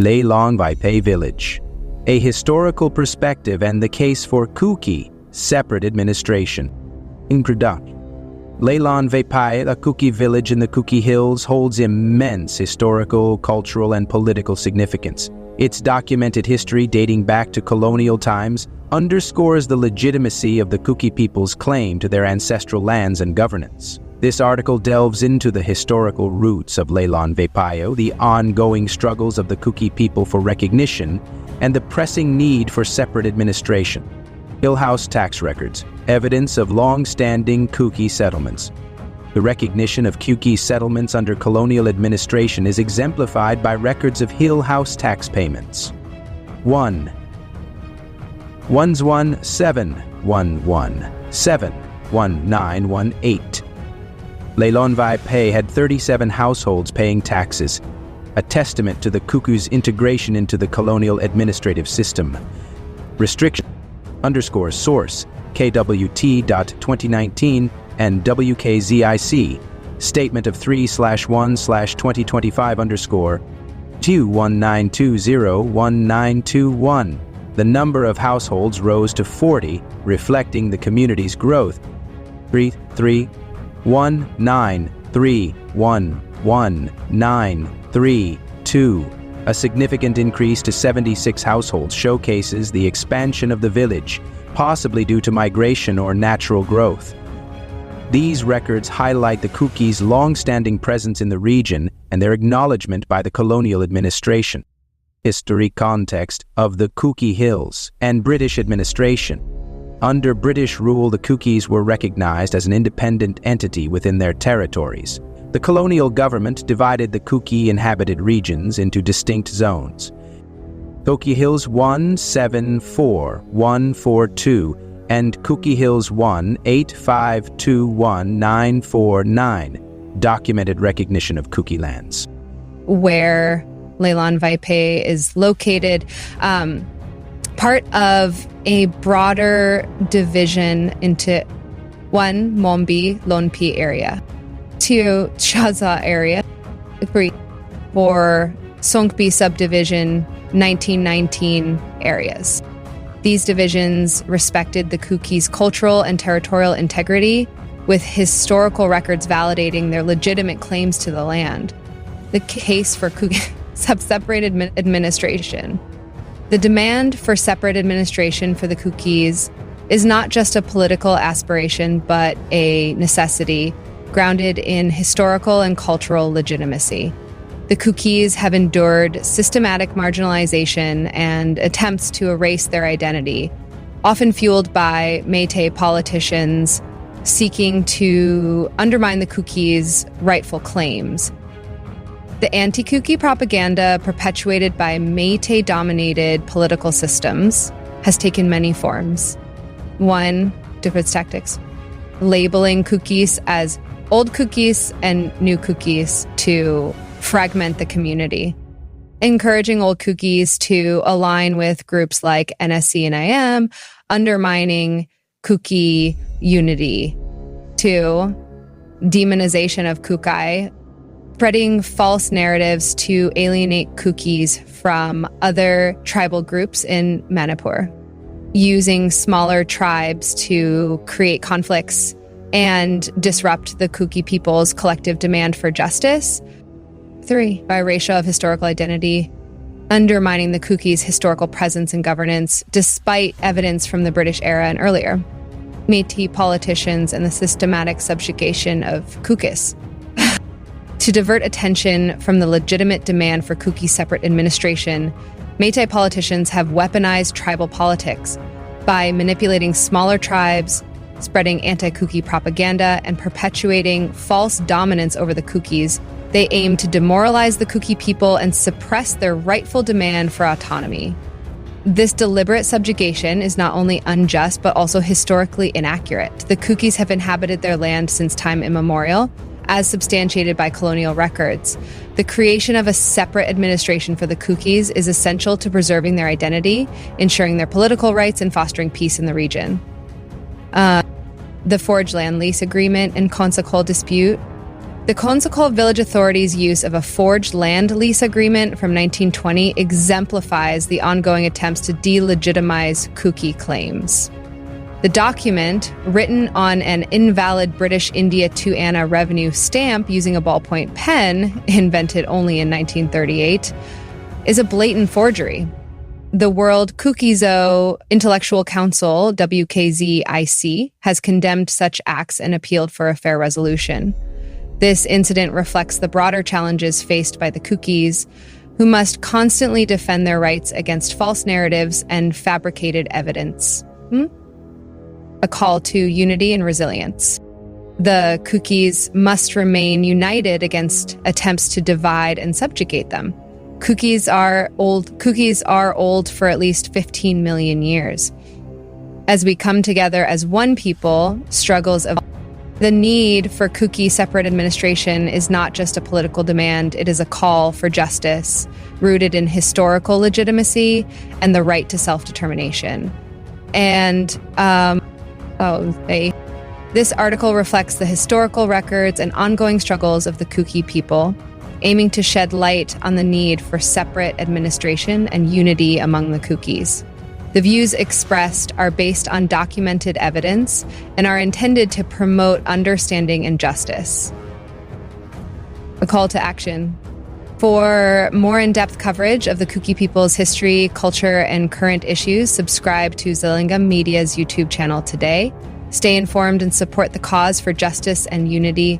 Leilon Vaipe Village. A historical perspective and the case for Kuki, separate administration. Introduction. Leilon Vaipe, a Kuki village in the Kuki Hills, holds immense historical, cultural, and political significance. Its documented history, dating back to colonial times, underscores the legitimacy of the Kuki people's claim to their ancestral lands and governance. This article delves into the historical roots of Leilon Vaipe, the ongoing struggles of the Kuki people for recognition, and the pressing need for separate administration. Hill House tax records, evidence of long-standing Kuki settlements. The recognition of Kuki settlements under colonial administration is exemplified by records of Hill House tax payments. 1. 117111918. Leilon Vaipe had 37 households paying taxes, a testament to the Kuku's integration into the colonial administrative system. Restriction _source KWT.2019 and WKZIC statement of 3/1/2025 _219201921. The number of households rose to 40, reflecting the community's growth. 33193111932. A significant increase to 76 households showcases the expansion of the village, possibly due to migration or natural growth. These records highlight the Kuki's long-standing presence in the region and their acknowledgement by the colonial administration. History context of the Kuki Hills and British administration. Under British rule, the Kukis were recognized as an independent entity within their territories. The colonial government divided the Kuki inhabited regions into distinct zones. Kuki Hills 174142 and Kuki Hills 1852149 documented recognition of Kuki lands. Where Leilon Vaipe is located, part of a broader division into 1. Mombi Lonpi area, 2. Chaza area, 3. 4. Songpi subdivision 1919 areas. These divisions respected the Kuki's cultural and territorial integrity, with historical records validating their legitimate claims to the land. The case for Kuki separate administration. The demand for separate administration for the Kukis is not just a political aspiration, but a necessity grounded in historical and cultural legitimacy. The Kukis have endured systematic marginalization and attempts to erase their identity, often fueled by Métis politicians seeking to undermine the Kukis' rightful claims. The anti-Kuki propaganda perpetuated by Métis-dominated political systems has taken many forms. 1. Different tactics. Labeling Kukis as old Kukis and new Kukis to fragment the community. Encouraging old Kukis to align with groups like NSC and IM, undermining Kuki unity. 2. Demonization of Kukai, spreading false narratives to alienate Kukis from other tribal groups in Manipur, using smaller tribes to create conflicts and disrupt the Kuki people's collective demand for justice. 3. Biracial of historical identity, undermining the Kukis' historical presence and governance despite evidence from the British era and earlier. Métis politicians and the systematic subjugation of Kukis. To divert attention from the legitimate demand for Kuki separate administration, Métis politicians have weaponized tribal politics by manipulating smaller tribes, spreading anti-Kuki propaganda, and perpetuating false dominance over the Kukis. They aim to demoralize the Kuki people and suppress their rightful demand for autonomy. This deliberate subjugation is not only unjust, but also historically inaccurate. The Kukis have inhabited their land since time immemorial, as substantiated by colonial records. The creation of a separate administration for the Kukis is essential to preserving their identity, ensuring their political rights, and fostering peace in the region. The forged land lease agreement and Konsakhul dispute. The Konsakhul village authorities' use of a forged land lease agreement from 1920 exemplifies the ongoing attempts to delegitimize Kuki claims. The document, written on an invalid British India 2 Anna revenue stamp using a ballpoint pen, invented only in 1938, is a blatant forgery. The World Kukizo Intellectual Council, WKZIC, has condemned such acts and appealed for a fair resolution. This incident reflects the broader challenges faced by the Kukis, who must constantly defend their rights against false narratives and fabricated evidence. A call to unity and resilience. The Kukis must remain united against attempts to divide and subjugate them. Kukis are old for at least 15 million years. As we come together as one people, struggles of the need for Kuki separate administration is not just a political demand, it is a call for justice, rooted in historical legitimacy and the right to self-determination. And this article reflects the historical records and ongoing struggles of the Kuki people, aiming to shed light on the need for separate administration and unity among the Kukis. The views expressed are based on documented evidence and are intended to promote understanding and justice. A call to action. For more in-depth coverage of the Kuki people's history, culture, and current issues, subscribe to Zilingam Media's YouTube channel today. Stay informed and support the cause for justice and unity.